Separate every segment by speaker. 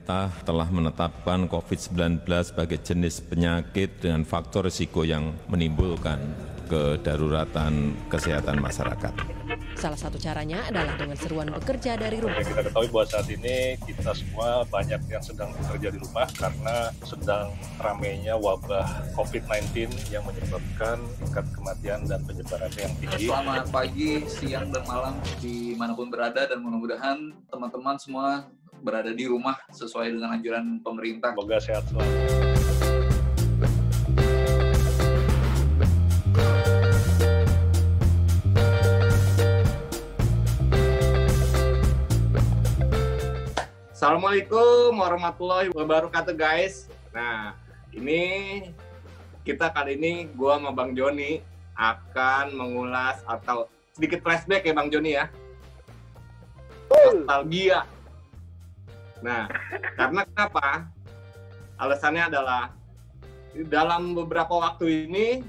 Speaker 1: pemerintah telah menetapkan COVID-19 sebagai jenis penyakit dengan faktor risiko yang menimbulkan kedaruratan kesehatan masyarakat.
Speaker 2: Salah satu caranya adalah dengan seruan bekerja dari rumah.
Speaker 3: Kita ketahui bahwa saat ini kita semua banyak yang sedang bekerja di rumah karena sedang ramainya wabah COVID-19 yang menyebabkan tingkat kematian dan penyebarannya yang tinggi.
Speaker 4: Selamat pagi, siang, dan malam dimanapun berada, dan mudah-mudahan teman-teman semua berada di rumah sesuai dengan anjuran pemerintah.
Speaker 3: Semoga sehat selalu.
Speaker 5: Assalamualaikum warahmatullahi wabarakatuh guys. Nah, ini kita kali ini gua sama Bang Joni akan mengulas atau sedikit flashback ya Bang Joni ya. Nostalgia. Nah, karena kenapa? Alasannya adalah dalam beberapa waktu ini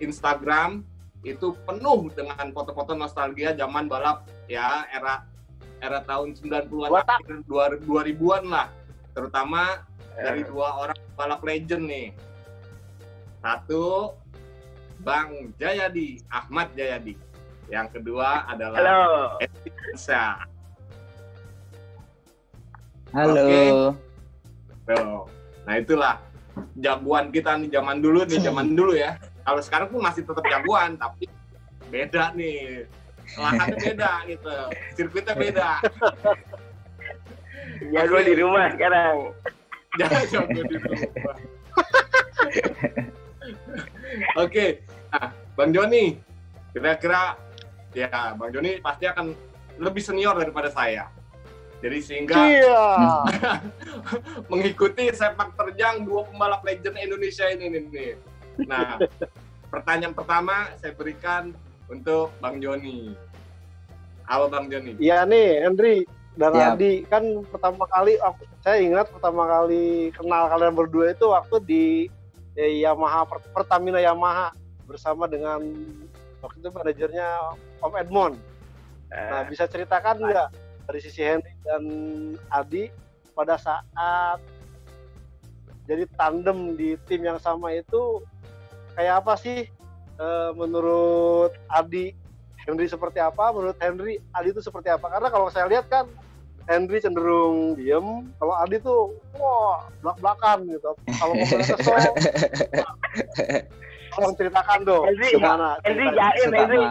Speaker 5: Instagram itu penuh dengan foto-foto nostalgia zaman balap ya, era tahun 90-an akhir 2000-an lah, terutama dari dua orang balap legend nih. Satu Bang Jayadi, Ahmad Jayadi. Yang kedua adalah Edi Irsa.
Speaker 6: Halo.
Speaker 5: Oke. Tuh. Nah itulah jagoan kita nih zaman dulu ya. Kalau sekarang pun masih tetap jagoan, tapi beda nih. Lahannya beda gitu, sirkuitnya beda.
Speaker 7: Jago di rumah sekarang.
Speaker 5: Jago di rumah. Oke, nah Bang Joni, kira-kira ya Bang Joni pasti akan lebih senior daripada saya. Jadi sehingga mengikuti sepak terjang dua pembalap legend Indonesia ini nih. Nah, pertanyaan pertama saya berikan untuk Bang Joni. Halo Bang Joni.
Speaker 8: Iya nih, Henry dan Adi, kan saya ingat pertama kali kenal kalian berdua itu waktu di Yamaha, Pertamina Yamaha bersama dengan waktu itu manajernya Om Edmond. Nah, bisa ceritakan nggak dari sisi Henry dan Adi pada saat jadi tandem di tim yang sama itu kayak apa sih? Menurut Adi, Henry seperti apa? Menurut Henry, Adi itu seperti apa? Karena kalau saya lihat kan Henry cenderung diem, kalau Adi tuh belak-belakan gitu. Kalau ngomongnya kesel, tolong ceritakan dong gimana?
Speaker 7: Henry jaim, Henry.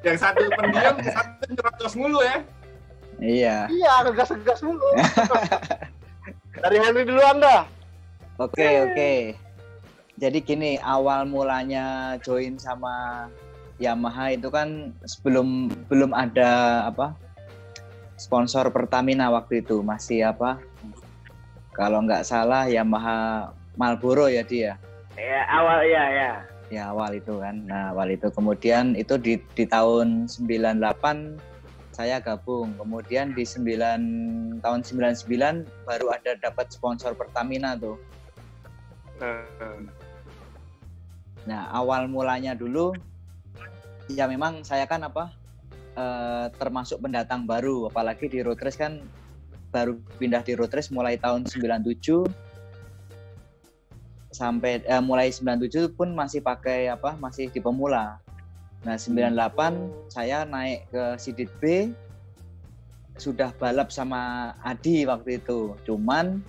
Speaker 5: Yang satu pendiam, satu nyerocos mulu ya?
Speaker 6: Iya.
Speaker 8: Iya, ngegas-ngegas mulu. Dari Henry duluan dah.
Speaker 6: Oke. Jadi gini, awal mulanya join sama Yamaha itu kan belum ada sponsor Pertamina waktu itu, masih kalau nggak salah Yamaha Marlboro ya dia.
Speaker 7: Ya awal ya.
Speaker 6: Ya awal itu kan. Nah awal itu kemudian itu di tahun 98 saya gabung. Kemudian di tahun 99 baru ada dapat sponsor Pertamina tuh. Nah awal mulanya dulu ya memang saya kan termasuk pendatang baru, apalagi di road race kan baru pindah di road race mulai tahun 97 sampai mulai 97 pun masih pakai masih di pemula. Nah 98 saya naik ke Sidit B, sudah balap sama Adi waktu itu, cuman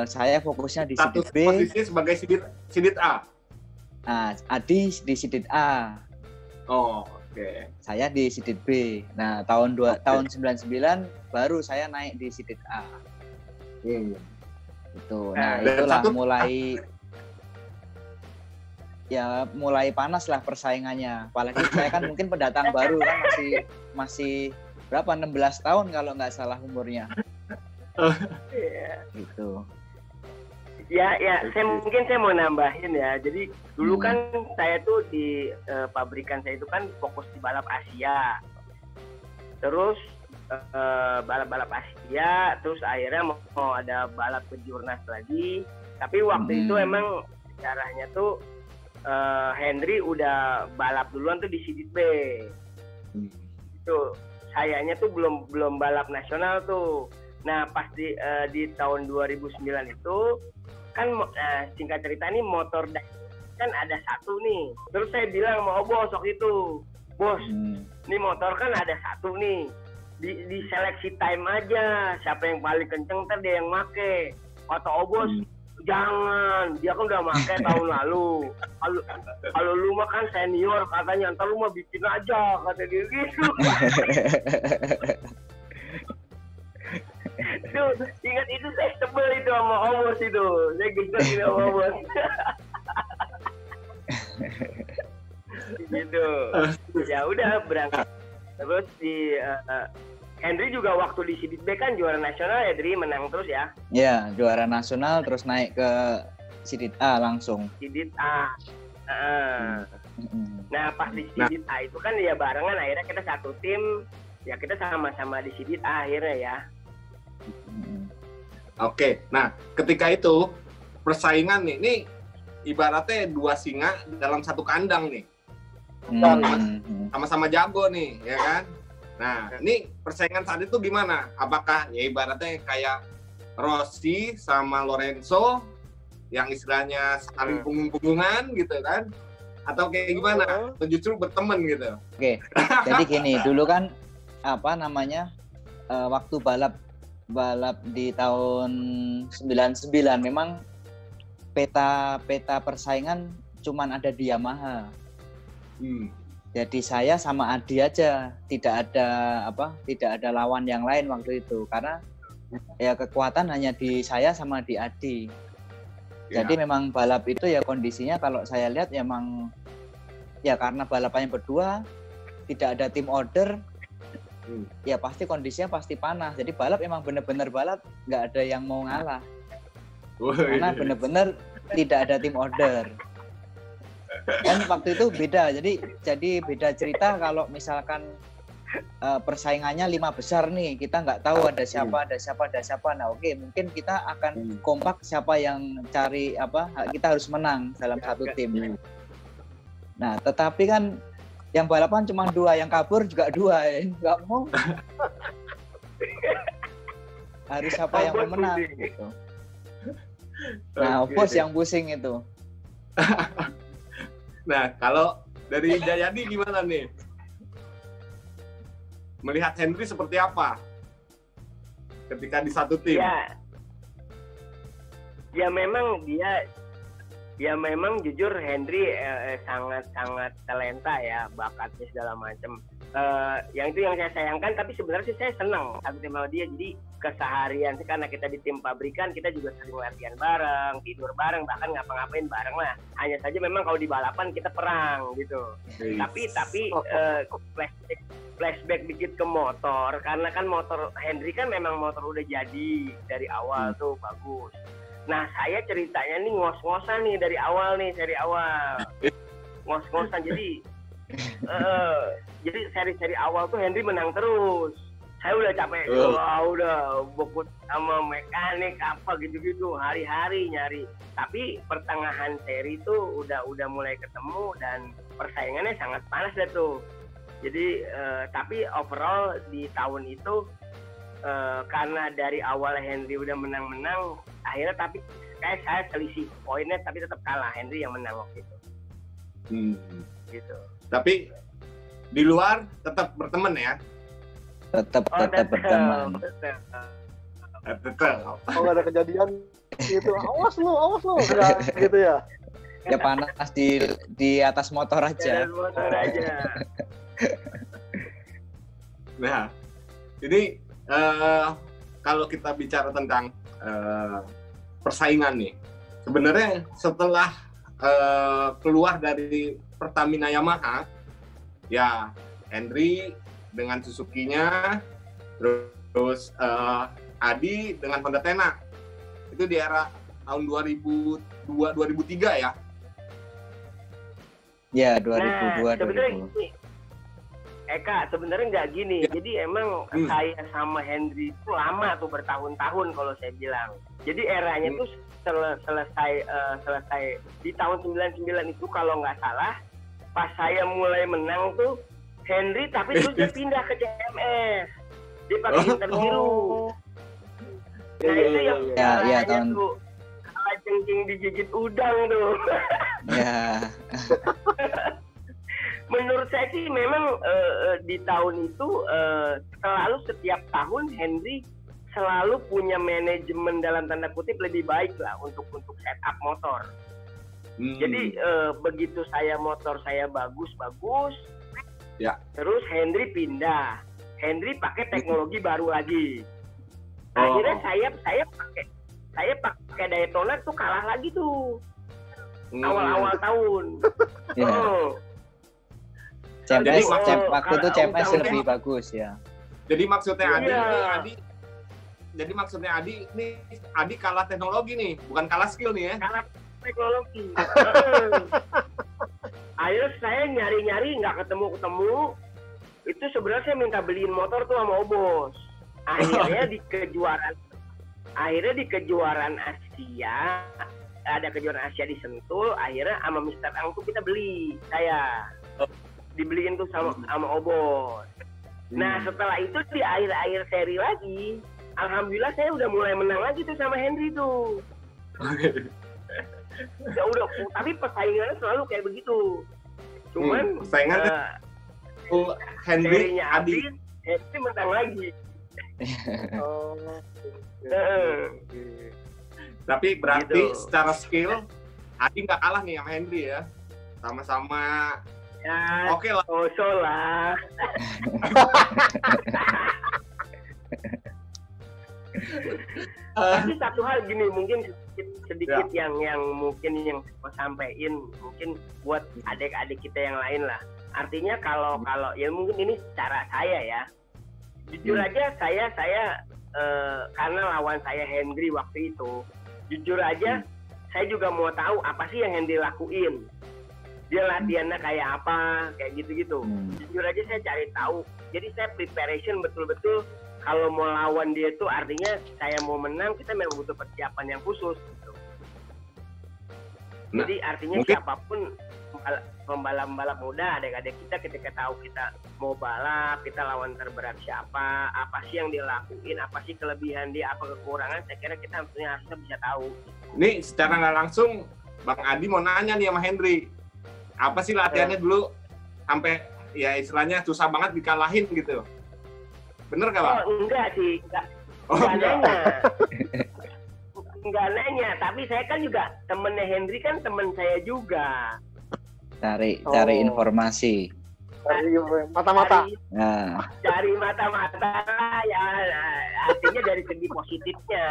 Speaker 6: saya fokusnya di Sidit B.
Speaker 5: Posisi sebagai Sidit A.
Speaker 6: Nah, Adi di Sidit A.
Speaker 5: Oh, oke.
Speaker 6: Saya di Sidit B. Nah, tahun 99 baru saya naik di Sidit A. Itu. Nah, itulah mulai panas lah persaingannya. Apalagi saya kan mungkin pendatang baru kan masih berapa 16 tahun kalau nggak salah umurnya. Gitu.
Speaker 7: Ya, saya mau nambahin ya. Jadi dulu kan saya tuh di pabrikan saya itu kan fokus di balap Asia. Terus balap-balap Asia, terus akhirnya mau ada balap kejurnas lagi. Tapi waktu itu emang caranya tuh Henry udah balap duluan tuh di Sidit B. Itu sayanya tuh belum balap nasional tuh. Nah pas di tahun 2009 itu kan singkat cerita ini motor kan ada satu nih. Terus saya bilang sama bos waktu itu, bos, ini motor kan ada satu nih. Di seleksi time aja, siapa yang paling kenceng ntar dia yang make. Kata bos, jangan, dia kan udah make tahun lalu. Kalau lu mah kan senior katanya, ntar lu mah bikin aja, kata dia gitu. Tuh, ingat itu saya sebel itu sama Omos itu. Saya gesek gitu sama Omos. Gitu. Ya udah berangkat. Terus di Henry juga waktu di Sidit B kan juara nasional ya, Dri, menang terus ya?
Speaker 6: Iya, juara nasional terus naik ke Sidit A langsung.
Speaker 7: Sidit A. Nah pas di Sidit A itu kan ya barengan, akhirnya kita satu tim. Ya kita sama-sama di Sidit A akhirnya ya.
Speaker 5: Oke, nah ketika itu persaingan nih, ini ibaratnya dua singa dalam satu kandang nih, sama-sama jago nih, ya kan? Nah, ini persaingan saat itu gimana? Apakah ya ibaratnya kayak Rossi sama Lorenzo yang istilahnya saling punggung-punggungan gitu kan? Atau kayak gimana? Atau justru berteman gitu?
Speaker 6: Oke, jadi gini, dulu kan waktu balap di tahun 99 memang peta persaingan cuman ada di Yamaha. Jadi saya sama Adi aja, tidak ada lawan yang lain waktu itu karena ya kekuatan hanya di saya sama di Adi. Jadi memang balap itu ya kondisinya kalau saya lihat emang ya karena balapannya berdua, tidak ada tim order. Ya pasti kondisinya pasti panas. Jadi balap emang benar-benar balap, nggak ada yang mau ngalah. Karena benar-benar tidak ada tim order. Kan waktu itu beda. Jadi beda cerita kalau misalkan persaingannya 5 besar nih, kita nggak tahu ada siapa. Nah oke, mungkin kita akan kompak siapa yang cari kita harus menang dalam satu tim. Nah tetapi kan yang balapan cuma 2, yang kabur juga 2, nggak mau. Harus siapa yang menang gitu. Nah, bos yang pusing itu.
Speaker 5: Nah, kalau dari Jayadi gimana nih? Melihat Henry seperti apa ketika di satu tim? Ya memang jujur Henry sangat talenta ya, bakatnya segala macam. Yang itu yang saya sayangkan, tapi sebenarnya sih saya senang satu tim sama dia. Jadi keseharian sih karena kita di tim pabrikan, kita juga sering latihan bareng, tidur bareng, bahkan ngapa-ngapain bareng lah. Hanya saja memang kalau di balapan kita perang gitu. Tapi flashback dikit ke motor, karena kan motor Henry kan memang motor udah jadi dari awal tuh bagus. Nah, saya ceritanya nih ngos-ngosan nih dari awal. Ngos-ngosan, jadi seri-seri awal tuh Henry menang terus. Saya udah capek, udah bokut sama mekanik apa gitu-gitu, hari-hari nyari. Tapi pertengahan seri tuh udah mulai ketemu dan persaingannya sangat panas deh tuh. Jadi, tapi overall di tahun itu karena dari awal Henry udah menang-menang, akhirnya tapi kayak saya selisih poinnya tapi tetap kalah, Henry yang menang waktu itu. Gitu. Tapi di luar tetap berteman ya?
Speaker 6: Tetap berteman.
Speaker 5: Tetap.
Speaker 8: Kalau nggak ada kejadian gitu, awas lu, enggak gitu ya?
Speaker 6: Ya panas di atas motor aja.
Speaker 5: Nah, ini kalau kita bicara tentang persaingan nih, sebenarnya setelah keluar dari Pertamina Yamaha, ya Henry dengan Suzuki-nya, terus Adi dengan Honda Tena, itu di era tahun 2002-2003 ya?
Speaker 6: Ya, 2002.
Speaker 7: Eka, sebenarnya nggak gini. Jadi emang saya sama Henry itu lama tuh, bertahun-tahun kalau saya bilang. Jadi eranya tuh selesai di tahun 99 itu kalau nggak salah, pas saya mulai menang tuh Henry, tapi terus dia pindah ke CMS. Dia pakai Inter biru. Nah itu yang
Speaker 6: Ya,
Speaker 7: caranya tuh kalah jengking digigit udang tuh.
Speaker 6: Ya.
Speaker 7: Menurut saya sih memang di tahun itu selalu setiap tahun Henry selalu punya manajemen dalam tanda kutip lebih baik lah untuk setup motor. Jadi begitu motor saya bagus,
Speaker 5: ya.
Speaker 7: Terus Henry pindah. Henry pakai teknologi baru lagi. Akhirnya saya pakai Daytona tuh kalah lagi tuh awal-awal tahun.
Speaker 6: Waktu itu CMS lebih bagus ya.
Speaker 5: Jadi maksudnya Adi kalah teknologi nih, bukan kalah skill nih ya.
Speaker 7: Kalah teknologi. Akhirnya saya nyari-nyari nggak ketemu. Itu sebenarnya saya minta beliin motor tuh sama Obos. Akhirnya di kejuaraan Asia, ada kejuaraan Asia di Sentul, akhirnya sama Mr. Ang tuh kita beli, saya dibeliin tuh sama Obos. Nah setelah itu di akhir-akhir seri lagi, alhamdulillah saya udah mulai menang lagi tuh sama Henry tuh. Ya udah, tapi persaingannya selalu kayak begitu. Cuman
Speaker 5: persaingan Henry Adi
Speaker 7: menang lagi.
Speaker 5: Tapi berarti
Speaker 7: gitu.
Speaker 5: Secara skill Adi nggak kalah nih sama Henry ya, sama-sama
Speaker 7: ya,
Speaker 5: oke lah.
Speaker 7: Kosong lah. Tapi satu hal gini, mungkin sedikit yang mungkin yang mau sampaikan mungkin buat adik-adik kita yang lain lah. Artinya kalau ya mungkin ini cara saya ya. Jujur aja saya karena lawan saya Henry waktu itu, jujur aja saya juga mau tahu apa sih yang Henry lakuin. Dia latihannya kayak apa, kayak gitu-gitu. Jujur aja saya cari tahu. Jadi saya preparation betul-betul kalau mau lawan dia itu artinya saya mau menang, kita memang butuh persiapan yang khusus gitu. Jadi artinya siapapun pembalap muda, adik-adik kita ketika tahu kita mau balap, kita lawan terberat siapa, apa sih yang dia lakuin, apa sih kelebihan dia, apa kekurangan, saya kira kita harusnya bisa tahu.
Speaker 5: Nih secara nggak langsung Bang Adi mau nanya nih sama Henry, apa sih latihannya dulu sampai ya istilahnya susah banget dikalahin gitu? Bener nggak Bang?
Speaker 7: Oh enggak sih, enggak nanya. Enggak nanya, tapi saya kan juga temennya Henry kan temen saya juga.
Speaker 6: Cari informasi.
Speaker 8: Dari mata-mata.
Speaker 7: Dari mata-mata ya, artinya dari segi positifnya.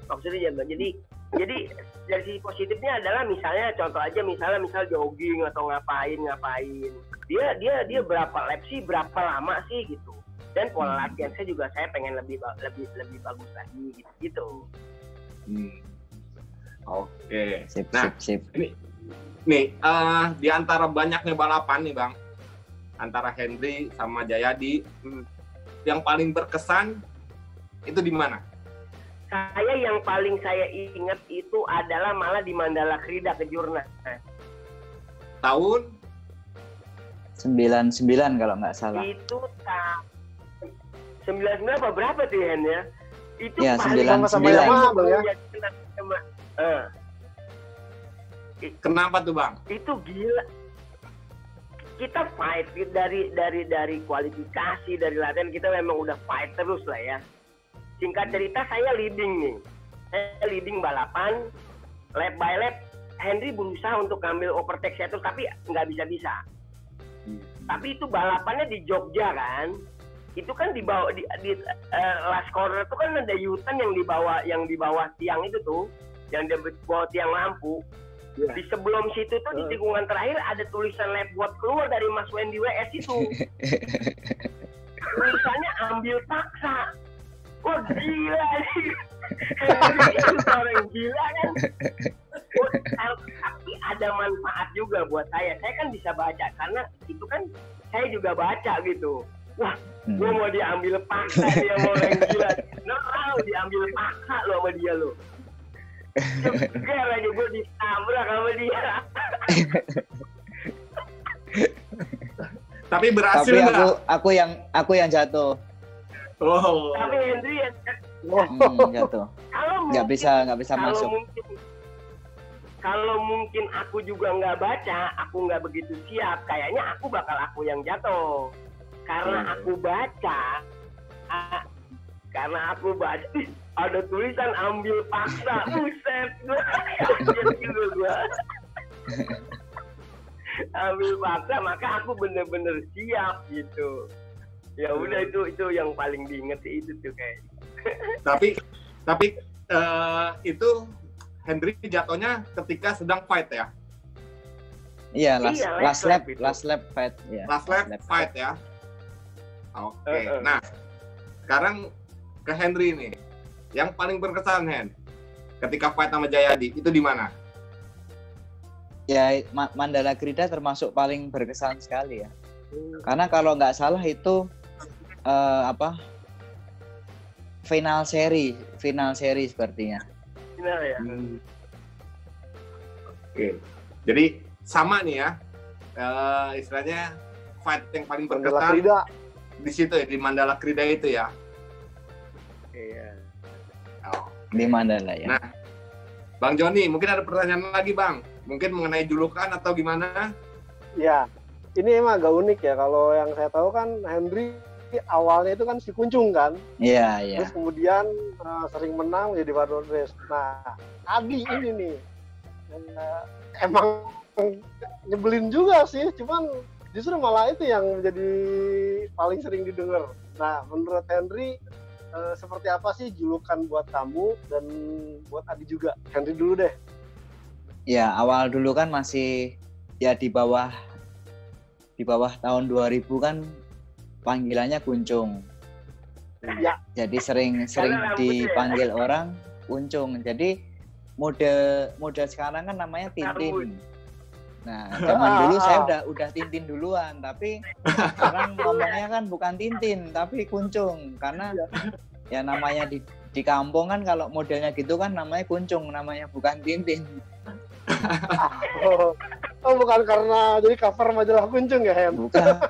Speaker 7: Maksudnya jadi dari segi positifnya adalah misalnya contoh aja misal jogging atau ngapain. Dia berapa lap sih, berapa lama sih gitu. Dan pola latihan saya juga saya pengen lebih bagus lagi gitu.
Speaker 5: Oke.
Speaker 6: Sip.
Speaker 5: Nih, di antara banyaknya balapan nih Bang, antara Henry sama Jayadi, yang paling berkesan itu di mana?
Speaker 7: Yang paling saya ingat itu adalah malah di Mandala Krida Kejurnas.
Speaker 5: Tahun?
Speaker 6: 99 kalau nggak salah.
Speaker 7: Itu 99 apa berapa tuh Hen ya? Itu
Speaker 6: ya,
Speaker 7: paling
Speaker 6: 99
Speaker 8: ya.
Speaker 5: Kenapa tuh Bang?
Speaker 7: Itu gila. Kita fight dari kualifikasi, dari latihan kita memang udah fight terus lah ya. Singkat cerita saya leading nih. Saya leading balapan, lap by lap. Henry berusaha untuk ngambil overtake saya terus tapi nggak bisa. Tapi itu balapannya di Jogja kan. Itu kan di bawah di last corner itu kan ada U-turn yang di bawah tiang itu tuh, yang di bawah tiang lampu. Yeah. Di sebelum situ tuh di tikungan terakhir ada tulisan lap buat keluar dari Mas Wendy WS itu. Tulisannya ambil paksa. Wah gila nih. Itu orang gila kan. Tapi ada manfaat juga buat saya. Saya kan bisa baca karena itu kan saya juga baca gitu. Wah, gue mau diambil paksa dia mau orang gila. Diambil paksa lo sama dia lo. Juga lagi gue ditabrak sama dia.
Speaker 5: Tapi berhasil
Speaker 6: tapi
Speaker 5: nggak?
Speaker 6: aku yang jatuh.
Speaker 5: Oh.
Speaker 7: Tapi Henry
Speaker 6: Jatuh.
Speaker 7: Kalau
Speaker 6: Nggak
Speaker 7: mungkin-
Speaker 6: bisa masuk.
Speaker 7: Kalau mungkin aku juga nggak baca, aku nggak begitu siap, kayaknya aku yang jatuh. Karena aku baca, ih, ada tulisan ambil paksa, buset, gue ambil paksa, maka aku bener-bener siap gitu. Ya udah itu yang paling diinget itu tuh kayak.
Speaker 5: Tapi itu Henry jatuhnya ketika sedang fight ya?
Speaker 6: Iya, last lap fight ya.
Speaker 5: Last lap fight ya. Oke. Nah, sekarang ke Henry nih. Yang paling berkesan Hen, ketika fight sama Jayadi itu di mana?
Speaker 6: Ya, Mandala Krida termasuk paling berkesan sekali ya. Karena kalau nggak salah itu final seri sepertinya.
Speaker 7: Final ya.
Speaker 5: Oke. Jadi sama nih ya. Istilahnya fight yang paling
Speaker 8: Mandala
Speaker 5: berkesan
Speaker 8: Krida.
Speaker 5: di situ ya, di Mandala Krida itu ya.
Speaker 7: Iya.
Speaker 6: Di Mandala ya.
Speaker 5: Nah, Bang Joni, mungkin ada pertanyaan lagi Bang. Mungkin mengenai julukan atau gimana?
Speaker 8: Ya, ini emang agak unik ya. Kalau yang saya tahu kan Henry awalnya itu kan si Kuncung kan.
Speaker 6: Iya.
Speaker 8: Terus kemudian sering menang menjadi Warlord Race. Nah, Adi ini nih emang nyebelin juga sih. Cuman justru malah itu yang menjadi paling sering didengar. Nah, menurut Henry seperti apa sih julukan buat kamu dan buat Adi juga? Henry dulu deh.
Speaker 6: Ya, awal dulu kan masih ya di bawah tahun 2000 kan panggilannya Kuncung.
Speaker 8: Ya.
Speaker 6: Jadi sering dipanggil orang Kuncung. Jadi mode sekarang kan namanya Tintin. Nah, zaman dulu saya udah Tintin duluan, tapi sekarang ngomongnya kan bukan Tintin, tapi Kuncung. Karena ya namanya di kampung kan kalau modelnya gitu kan namanya Kuncung, namanya bukan Tintin.
Speaker 8: Oh, bukan karena jadi cover majalah Kuncung ya, Hen?
Speaker 6: Bukan.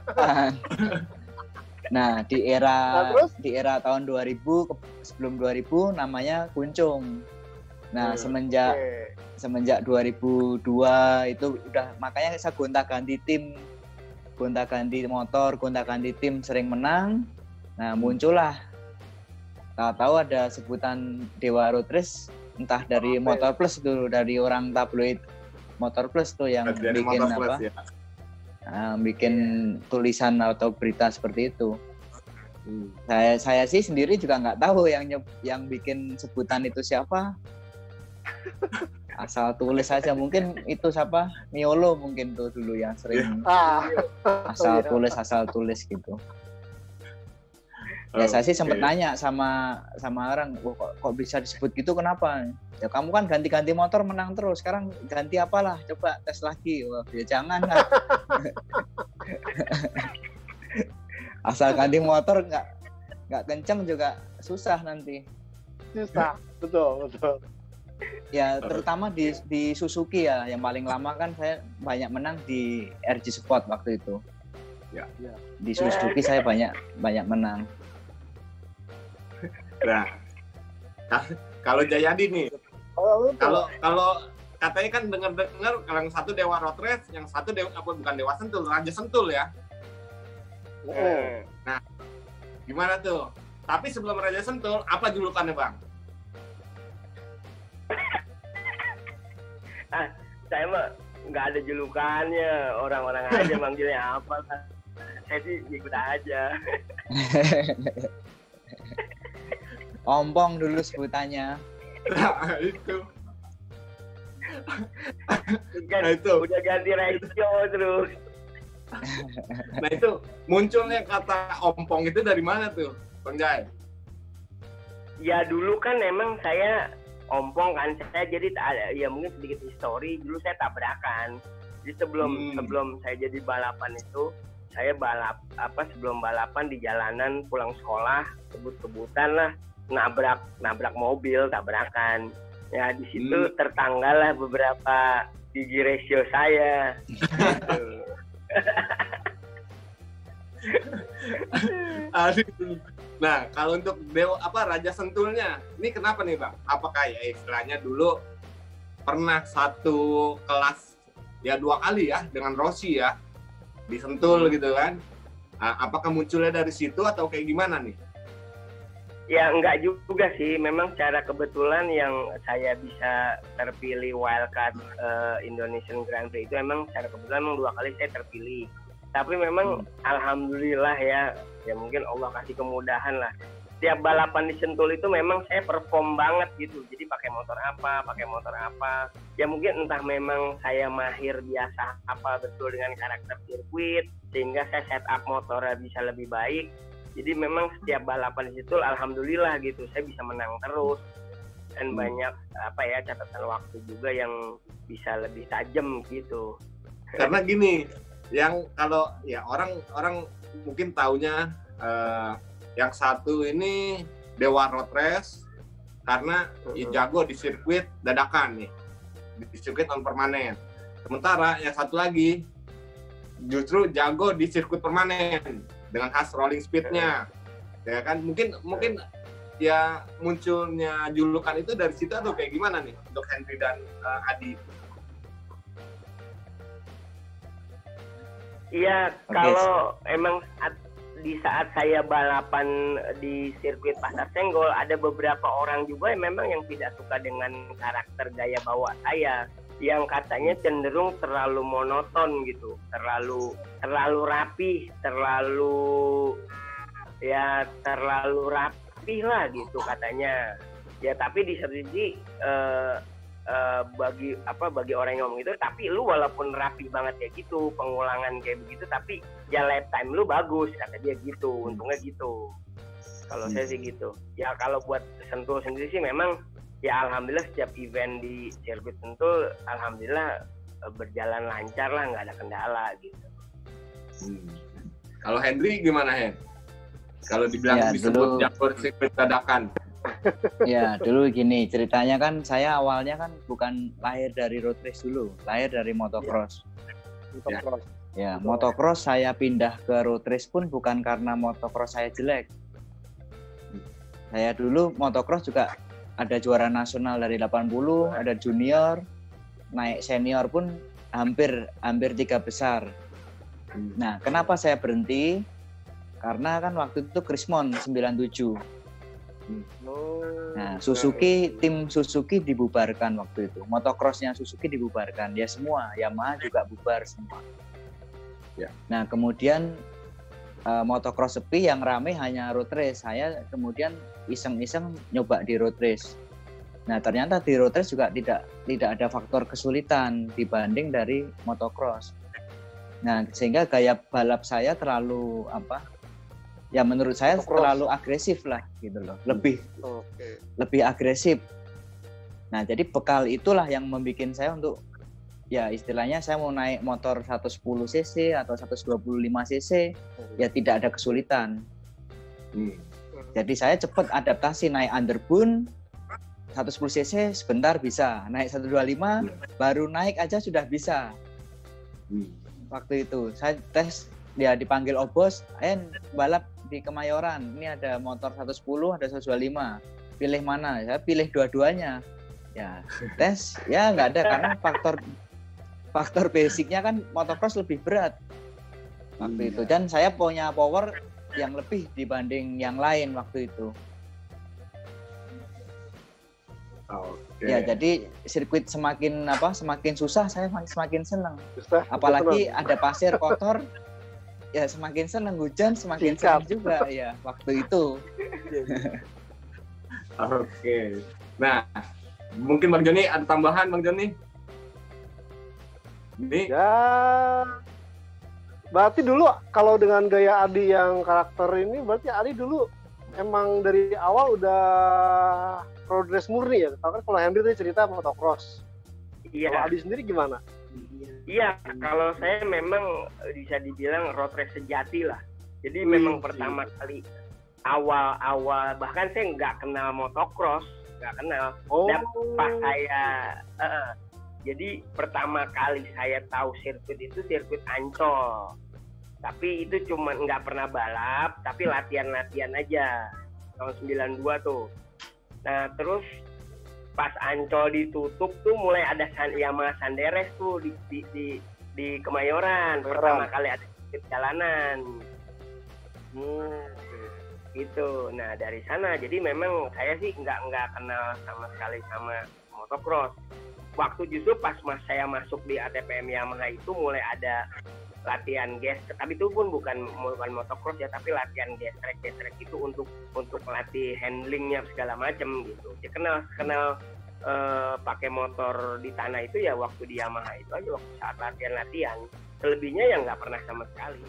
Speaker 6: Nah, di era tahun 2000 sebelum 2000 namanya Kuncung. Nah, semenjak 2002 itu udah, makanya saya gonta-ganti motor, gonta-ganti tim, sering menang. Nah, muncullah tahu ada sebutan Dewa Road Race, entah dari Motor Plus tuh, dari orang tabloid Motor Plus tuh yang bikin ya. Bikin tulisan atau berita seperti itu. Saya sih sendiri juga nggak tahu yang bikin sebutan itu siapa. Asal tulis aja, mungkin itu siapa, Miolo mungkin tuh dulu yang sering asal tulis gitu. Ya saya sih sempat nanya sama orang, kok bisa disebut gitu, kenapa? Ya kamu kan ganti-ganti motor menang terus, sekarang ganti apalah, coba tes lagi. Wah, ya jangan kan. Asal ganti motor nggak kenceng juga susah nanti.
Speaker 8: Susah, betul.
Speaker 6: Ya terutama di Suzuki ya, yang paling lama kan saya banyak menang di RG Sport waktu itu.
Speaker 5: Ya.
Speaker 6: Di Suzuki saya banyak menang.
Speaker 5: Nah, kalau Jayadi nih, kalau katanya kan dengar kalau yang satu Dewa Road Race, yang satu bukan Dewa Sentul, Raja Sentul ya. Nah, gimana tuh? Tapi sebelum Raja Sentul, apa julukannya Bang?
Speaker 7: Saya mah nggak ada julukannya, orang-orang aja manggilnya apa kan. Saya sih ikut aja.
Speaker 6: Ompong dulu sebutannya.
Speaker 5: Nah, itu.
Speaker 7: Udah ganti ratio terus.
Speaker 5: Nah itu munculnya kata ompong itu dari mana tuh, Bang Jai?
Speaker 7: Ya dulu kan emang saya ompong kan, saya jadi ya mungkin sedikit histori, dulu saya tabrakan. Jadi sebelum saya jadi balapan itu, saya sebelum balapan di jalanan pulang sekolah, kebut-kebutan lah, nabrak mobil, tabrakan. Ya di situ tertanggal lah beberapa gigi ratio saya. Gitu.
Speaker 5: Aduh. Nah, kalau untuk Raja Sentulnya, ini kenapa nih Bang? Apakah ya istilahnya dulu pernah satu kelas ya 2 kali ya dengan Rossi ya di Sentul gitu kan? Apakah munculnya dari situ atau kayak gimana nih?
Speaker 7: Ya enggak juga sih, memang secara kebetulan yang saya bisa terpilih wildcard Indonesian Grand Prix itu emang secara kebetulan memang 2 kali saya terpilih. Tapi memang alhamdulillah ya mungkin Allah kasih kemudahan lah. Setiap balapan di Sentul itu memang saya perform banget gitu. Jadi pakai motor apa. Ya mungkin entah memang saya mahir biasa apa betul dengan karakter sirkuit sehingga saya setup motornya bisa lebih baik. Jadi memang setiap balapan di situ alhamdulillah gitu saya bisa menang terus dan banyak catatan waktu juga yang bisa lebih tajam gitu.
Speaker 5: Karena gini, yang kalau ya orang mungkin taunya yang satu ini Dewa Road Race karena jago di sirkuit dadakan nih, di sirkuit non permanen. Sementara yang satu lagi justru jago di sirkuit permanen dengan khas rolling speed-nya, ya kan? Mungkin ya munculnya julukan itu dari situ atau kayak gimana nih untuk Henry dan Adi?
Speaker 7: Iya, kalau emang di saat saya balapan di sirkuit Pasar Senggol ada beberapa orang juga yang memang yang tidak suka dengan karakter gaya bawa saya, yang katanya cenderung terlalu monoton gitu, terlalu rapi, terlalu rapi lah gitu katanya. Ya tapi di satu sisi bagi orang yang ngomong itu, tapi lu walaupun rapi banget kayak gitu, pengulangan kayak begitu, tapi ya lifetime lu bagus kata dia gitu, untungnya gitu. Kalau saya sih gitu. Ya kalau buat Sentul sendiri sih memang ya alhamdulillah setiap event di sirkuit Sentul alhamdulillah berjalan lancar lah, nggak ada kendala gitu.
Speaker 5: Kalau Henry gimana Hen? Kalau dibilang disebut jago sirkuit dadakan.
Speaker 6: Ya dulu gini ceritanya kan, saya awalnya kan bukan lahir dari road race dulu, lahir dari motocross. Ya motocross saya pindah ke road race pun bukan karena motocross saya jelek. Saya dulu motocross juga ada juara nasional dari 80, ada junior, naik senior pun hampir 3 besar. Nah, kenapa saya berhenti? Karena kan waktu itu Krismon 97. Nah, tim Suzuki dibubarkan waktu itu. Motocrossnya Suzuki dibubarkan. Ya semua, Yamaha juga bubar semua.
Speaker 5: Ya.
Speaker 6: Nah, kemudian motocross sepi, yang rame hanya road race. Saya kemudian iseng-iseng nyoba di road race. Nah, ternyata di road race juga tidak ada faktor kesulitan dibanding dari motocross. Nah, sehingga gaya balap saya terlalu ya menurut saya terlalu agresif lah gitu loh. Lebih agresif. Nah, jadi bekal itulah yang membuat saya untuk ya istilahnya saya mau naik motor 110 cc atau 125 cc ya tidak ada kesulitan. Jadi saya cepat adaptasi, naik underbone 110 cc sebentar bisa, naik 125 baru naik aja sudah bisa. Waktu itu saya tes, dia dipanggil Obos, balap di Kemayoran, ini ada motor 110 ada 125, pilih mana? Saya pilih dua-duanya. Ya tes ya nggak ada, karena faktor basicnya kan motocross lebih berat waktu itu, dan saya punya power yang lebih dibanding yang lain waktu itu. Ya jadi sirkuit semakin susah, saya semakin senang. Apalagi ada pasir kotor, ya semakin senang. Hujan semakin senang juga ya waktu itu.
Speaker 5: Oke. Nah, mungkin Bang Joni ada tambahan, Bang Joni? Ini.
Speaker 8: Ya, berarti dulu kalau dengan gaya Adi yang karakter ini, berarti Adi dulu emang dari awal udah road race murni ya? Tahu kan kalau Henry tadi cerita motocross.
Speaker 7: Iya.
Speaker 8: Kalau Adi sendiri gimana?
Speaker 7: Iya, kalau saya memang bisa dibilang road race sejati lah. Jadi memang pertama kali awal bahkan saya nggak kenal motocross, nggak kenal. Dan pas saya jadi pertama kali saya tahu sirkuit itu sirkuit Ancol. Tapi itu cuma nggak pernah balap, tapi latihan-latihan aja. Tahun 92 tuh. Nah, terus pas Ancol ditutup tuh mulai ada Yamaha Sanderes tuh di Kemayoran. Pertama kali ada jalanan. Gitu. Nah, dari sana jadi memang saya sih nggak kenal sama sekali sama motocross. Waktu justru pas saya masuk di ATPM Yamaha itu mulai ada latihan gestrek, tapi itu pun bukan motocross ya, tapi latihan gestrek itu untuk melatih handlingnya segala macam gitu. Dia kenal pakai motor di tanah itu ya waktu di Yamaha itu aja, waktu saat latihan. Selebihnya ya nggak pernah sama sekali.